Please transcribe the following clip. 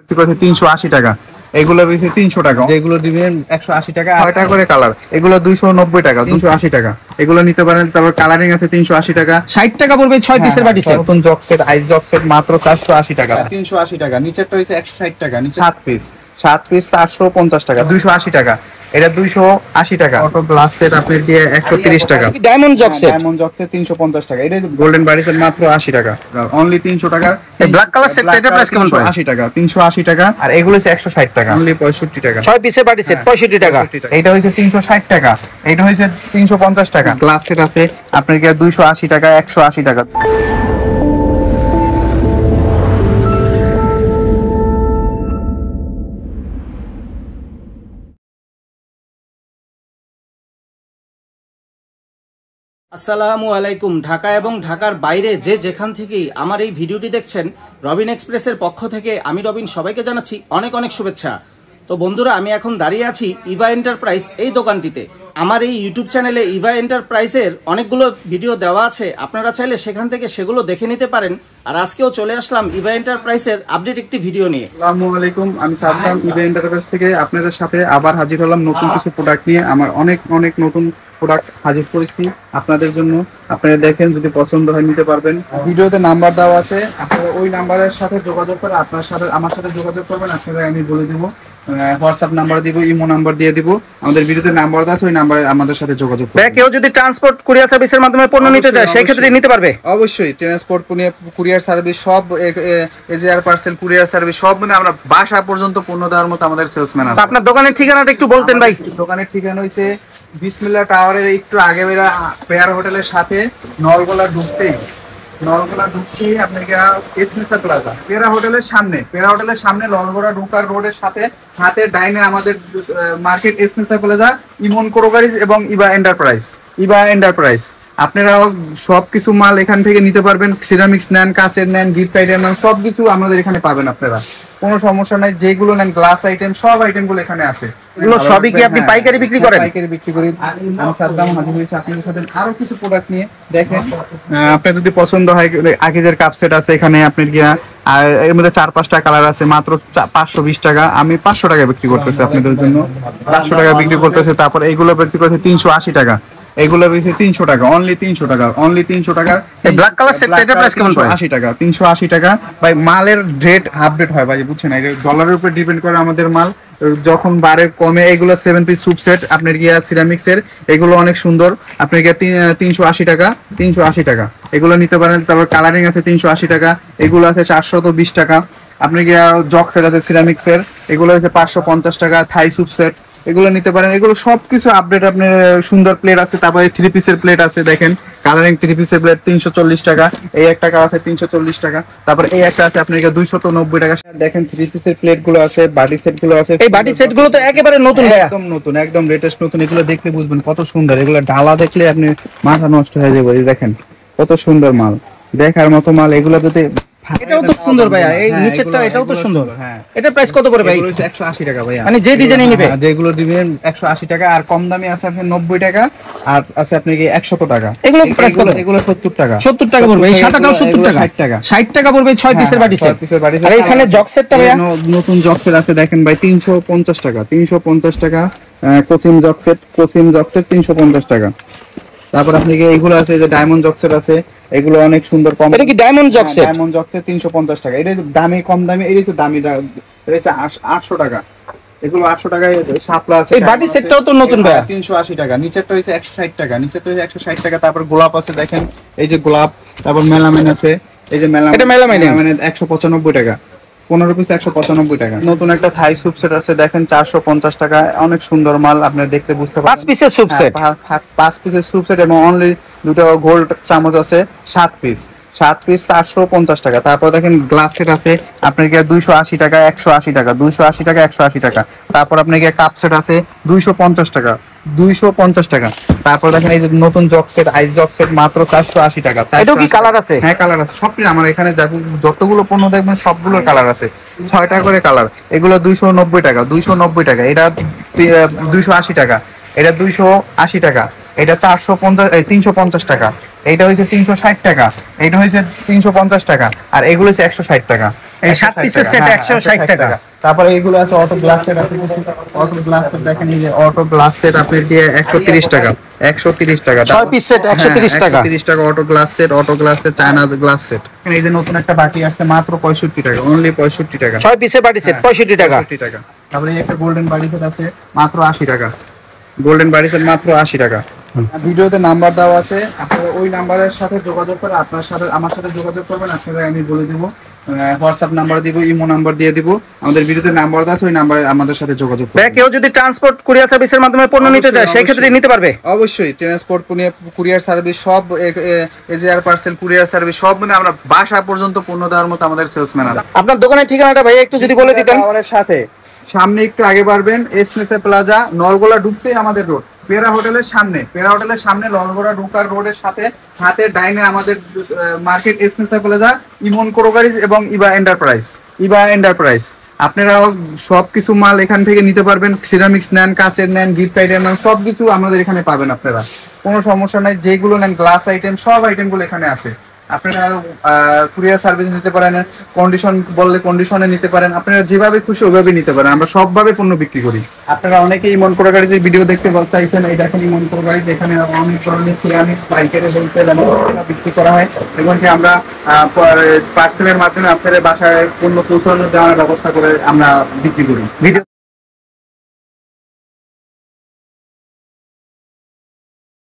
380 টাকা। এগুলো বেশি 300 টাকা, যেগুলো দিবেন 180 টাকা। 6 টাকা করে কালার, এগুলো 290 টাকা, 380 টাকা। এগুলো নিতে পারেন। তারপর কালারিং আছে 380 টাকা। 60 টাকা পড়বে 6 পিসের বাটি সেট। নতুন জক সেট, আইস জক সেট মাত্র 480 টাকা। 380 টাকা। নিচেরটা হইছে 160 টাকা। নিচে 7 পিস 450 টাকা। 280 টাকা। এটা 280 টাকা। অটো গ্লাস সেট আপনার দিয়ে 130 টাকা। ডায়মন্ড জক সেট, ডায়মন্ড জক সেট 350 টাকা। এটা গোল্ডেন বাড়ি সেট মাত্র 80 টাকা। অনলি 300 টাকা। এই ব্ল্যাক কালার সেট এটা প্রাইস কেমন পড়ে? 80 টাকা। 380 টাকা। আর এগুলো হচ্ছে 160 টাকা। অনলি 65 টাকা। 6 পিসের বাটি সেট 65 টাকা। এটা হইছে 360 টাকা। এটা হইছে 350 টাকা। গ্লাস সেট আছে আপনার কি 280 টাকা, 180 টাকা। আসসালামু আলাইকুম। ঢাকা এবং ঢাকার বাইরে যে যেখান থেকেই আমার এই ভিডিওটি দেখছেন, রবিন এক্সপ্রেসের পক্ষ থেকে আমি রবিন সবাইকে জানাচ্ছি অনেক অনেক শুভেচ্ছা। তো বন্ধুরা, আমি এখন দাঁড়িয়ে আছি ইভা এন্টারপ্রাইজ এই দোকানটিতে। আমার এই ইউটিউব চ্যানেলে ইভা এন্টারপ্রাইজের অনেকগুলো ভিডিও দেওয়া আছে, আপনারা চাইলে সেখান থেকে সেগুলো দেখে নিতে পারেন। আর আজকেও চলে আসলাম ইভা এন্টারপ্রাইজের আপডেট একটি ভিডিও নিয়ে। আসসালামু আলাইকুম, আমি সাদ্দাম। ইভা এন্টারপ্রাইজ থেকে আপনাদের সাথে আবার হাজির হলাম নতুন কিছু প্রোডাক্ট নিয়ে। আমার অনেক নতুন প্রোডাক্ট হাজির করেছি আপনাদের জন্য। আপনারা দেখেন, যদি পছন্দ হয় নিতে পারবেন। ভিডিওতে নাম্বার দেওয়া আছে, আপনারা ওই নাম্বারের সাথে যোগাযোগ করে আমার সাথে যোগাযোগ করবেন। আপনারা আমি বলে দিব, হোয়াটসঅ্যাপ নাম্বার দিব, ইমো নাম্বার দিয়ে দিব। আমাদের ভিডিওতে নাম্বার আছে, ওই নাম্বারে আমাদের সাথে যোগাযোগ করবেন। কেউ যদি ট্রান্সপোর্ট কুরিয়ার সার্ভিসের মাধ্যমে পণ্য নিতে চায় সেই ক্ষেত্রে নিতে পারবে। অবশ্যই ট্রান্সপোর্ট কুরিয়ার সার্ভিস সব, এজআর পার্সেল কুরিয়ার সার্ভিস সব, মানে আমরা বাসা পর্যন্ত পণ্য দেওয়ার মতো আমাদের সেলসম্যান আছে। আপনার দোকানের ঠিকানাটা একটু বলতেন ভাই। দোকানের ঠিকানা হইছে বিসমিল্লাহ টাওয়ারের একটু আগে বেরা, পেয়ার হোটেলের সাথে নলগোলা ঢুকতেই আপনাকে এসমিসা প্লাজা, পেয়ারা হোটেলের সামনে নলগোলা ঢুকার রোডের সাথে হাতে ডাইনে আমাদের মার্কেট এসমিসা প্লাজা, ইমন ক্রোকারিজ এবং ইভা এন্টারপ্রাইজ। আপনারা সবকিছু মাল এখান থেকে নিতে পারবেন। সিরামিক্স নেন, কাচের নেন, গিফট আইটেম নেন, সবকিছু আমাদের এখানে পাবেন। আপনারা কোনো সমস্যা নাই, যেগুলো নেন গ্লাস আইটেম, সব আইটেম গুলো এখানে আছে। এগুলো সবই কি আপনি পাইকারি বিক্রি করেন? পাইকারি বিক্রি করি। আমি সাদ্দাম হাজির হয়েছি আপনাদের সাথে আরো কিছু প্রোডাক্ট নিয়ে। দেখেন, আপনার যদি পছন্দ হয়, আকিজের কাপ সেট আছে এখানে আপনার গিয়া, আর এর মধ্যে 4-5টা কালার আছে, মাত্র 520 টাকা। আমি 500 টাকা বিক্রি করতেছি আপনাদের জন্য, 500 টাকা বিক্রি করতেছে। তারপর এইগুলো বিক্রি করতেছে 380 টাকা। এগুলো বেশি 300 টাকা, অনলি 300 টাকা, অনলি 300 টাকা। এই ব্ল্যাক কালার সেট এটা প্রাইস কেমন পড়ে? 80 টাকা, 380 টাকা। ভাই মালের রেট আপডেট হয় ভাই, বুঝছেন, এটা ডলারের উপর ডিপেন্ড করে আমাদের মাল। যখন বাড়ে কমে, এগুলো 7 পিস স্যুপ সেট আপনার গিয়া সিরামিক্স এর, এগুলো অনেক সুন্দর। আপনার গিয়া 380 টাকা, 380 টাকা। এগুলো নিতে পারেন। তারপর কালারিং আছে 380 টাকা। এগুলো আছে 420 টাকা। আপনার গিয়া জক সেট আছে সিরামিক্স এর, এগুলো হচ্ছে 550 টাকা। থাই স্যুপ সেট, এগুলো নিতে পারেন। এগুলো সবকিছু আপডেট। আপনার সুন্দর প্লেট আছে, তারপরে 3 পিসের প্লেট আছে। দেখেন, কালারিং 3 পিসের প্লেট 340 টাকা। এই একটা কালার আছে 340 টাকা। তারপর এই একটা আছে আপনার 290 টাকা। দেখেন 3 পিসের প্লেট গুলো আছে, বাটি সেট গুলো আছে। এই বাটি সেট গুলো তো একেবারে নতুন ভাই, একদম নতুন, একদম লেটেস্ট নতুন। এগুলো দেখতে বুঝবেন কত সুন্দর। এগুলো ডালা দেখলে আপনি মাথা নষ্ট হয়ে যাবে। দেখেন কত সুন্দর মাল, দেখার মতো মাল। এগুলো যদি এটাও তো সুন্দর ভাইয়া, এই নিচেরটা এটাও তো সুন্দর। হ্যাঁ, এটা প্রাইস কত করে ভাই? এগুলো 180 টাকা ভাইয়া। মানে যে ডিজাইন নিবে, যেগুলো দিবেন 180 টাকা। আর কম দামি আছে আপনার 90 টাকা, আর আছে আপনার 100 টাকা। এগুলো প্রাইস কত? এগুলো 70 টাকা। 70 টাকা পড়বে। এই সাদাটাও 70 টাকা। 60 টাকা, 60 টাকা পড়বে 6 পিসের বাটি সেট। আর এখানে জক সেটটা ভাইয়া নতুন জক সেট আছে, দেখেন ভাই 350 টাকা, 350 টাকা। কোচিং জক সেট 350 টাকা। তারপর আপনি এইগুলো আছে, যে ডায়মন্ড জক সেট আছে, এগুলো অনেক সুন্দর। কম, এটা কি ডায়মন্ড জক সেট? ডায়মন্ড জক সেট 350 টাকা। এটা দামি, কম দামি। এটা হচ্ছে দামি, এটা হচ্ছে 800 টাকা। এগুলো 800 টাকায় শাপলা আছে। এই বাটি সেটটাও তো নতুন ভাই, 380 টাকা। নিচেরটা হচ্ছে 160 টাকা, নিচেরটা হচ্ছে 160 টাকা। তারপর গোলাপ আছে, দেখেন এই যে গোলাপ। তারপর মেলামেন আছে, এই যে মেলামেন 195 টাকা। 15 পিস 195 টাকা। নতুন একটা থাই স্যুপ সেট আছে, দেখেন 450 টাকা। অনেক সুন্দর মাল, আপনি দেখতে বুঝতে পারবেন। 5 পিসের স্যুপ সেট, 5 পিসের স্যুপ সেট, এবং অনলি দুটো গোল্ড চামচ আছে 7 পিস 450 টাকা। তারপর দেখেন গ্লাস সেট আছে আপনার 280 টাকা, 180 টাকা, 280 টাকা, 180 টাকা। তারপর আপনার কাপ সেট আছে 250 টাকা, 250 টাকা। তারপর দেখেন এই যে নতুন জক সেট, আইস জক সেট মাত্র 480 টাকা। এটাও কি কালার আছে? হ্যাঁ, কালার আছে। সবই আমার এখানে যতগুলো পণ্য দেখবেন সবগুলোর কালার আছে। 6টা করে কালার। এগুলো 290 টাকা, 290 টাকা। এটা 280 টাকা, এটা 280 টাকা। এটা 350 টাকা। এইটা হচ্ছে 360 টাকা। এইটা হচ্ছে 350 টাকা। আর এগুলো হচ্ছে 160 টাকা। এই 7 পিসের সেট 160 টাকা। তারপরে এইগুলো আছে অটো গ্লাস সেট, আপনি অটো গ্লাস সেট দেখেন, এই যে অটো গ্লাস সেট আপনার দিয়ে 130 টাকা, 130 টাকা 6 পিস সেট 130 টাকা। 130 টাকা auto glass set, auto glass set, China glass set. এই যে নতুন একটা বাটি আসছে মাত্র 65 টাকা, অনলি 65 টাকা। 6 পিসের বাটি সেট 65 টাকা। 65 টাকা। তারপরে একটা গোল্ডেন বাটি সেট আছে মাত্র 80 টাকা, গোল্ডেন বাটি সেট মাত্র 80 টাকা। ভিডিওতে নাম্বার দেওয়া আছে, আপনারা ওই নাম্বারের সাথে যোগাযোগ করে আপনার সাথে আমার সাথে যোগাযোগ করবেন, আপনারা আমি বলে দিব, হোয়াটসঅ্যাপ নাম্বার দিব, ইমো নাম্বার দিয়ে দিব, আমাদের ভিডিওতে নাম্বার দেওয়া আছে, ওই নাম্বারে আমাদের সাথে যোগাযোগ করবেন। কেউ যদি ট্রান্সপোর্ট কুরিয়ার সার্ভিসের মাধ্যমে পণ্য নিতে চায় সেই ক্ষেত্রে নিতে পারবে? অবশ্যই ট্রান্সপোর্ট কুরিয়ার সার্ভিস সব, এজআর পার্সেল কুরিয়ার সার্ভিস সব, মানে আমরা বাসা পর্যন্ত পণ্য দেওয়ার মতো আমাদের সেলসম্যান আছে। আপনার দোকানের ঠিকানাটা ভাই একটু যদি বলে দিতেন। টাওয়ারের সাথে সামনে একটু আগে বাড়বেন, এসনেসে প্লাজা, নলগোলা ঢুকতেই আমাদের রোড, পেরা হোটেলের সামনে, পেরা হোটেলের সামনে নলগোলা ঢুকার রোডের সাথে হাতে ডাইনে আমাদের মার্কেট, এসনেসে প্লাজা, ইমন ক্রোকারিজ এবং ইবা এন্টারপ্রাইজ, ইবা এন্টারপ্রাইজ। আপনারা সবকিছু মাল এখান থেকে নিতে পারবেন, সিরামিক্স নেন, কাচের নেন, গিফট আইটেম নেন, সবকিছু আমাদের এখানে পাবেন আপনারা, কোনো সমস্যা নাই। যেগুলো নেন গ্লাস আইটেম, সব আইটেমগুলো এখানে আছে। আপনারা কুরিয়ার সার্ভিস নিতে পারেন, কন্ডিশন বললে কন্ডিশনে নিতে পারেন, আপনারা যেভাবে খুশি ওইভাবে নিতে পারেন, আমরা সবভাবে পণ্য বিক্রি করি। আপনারা অনেকেই ইমন ক্রোকারিজের ভিডিও দেখতে চাইছেন, এই দেখেন ইমন ক্রোকারিজ, এখানে অনেক ধরনের সিরামিক পাইকারি হোলসেল এবং বিক্রি করা হয়, এবং কি আমরা পার্সেলের মাধ্যমে আপনাদের বাসায় পণ্য পৌঁছানো দেওয়ার ব্যবস্থা করে আমরা বিক্রি করি। ভিডিও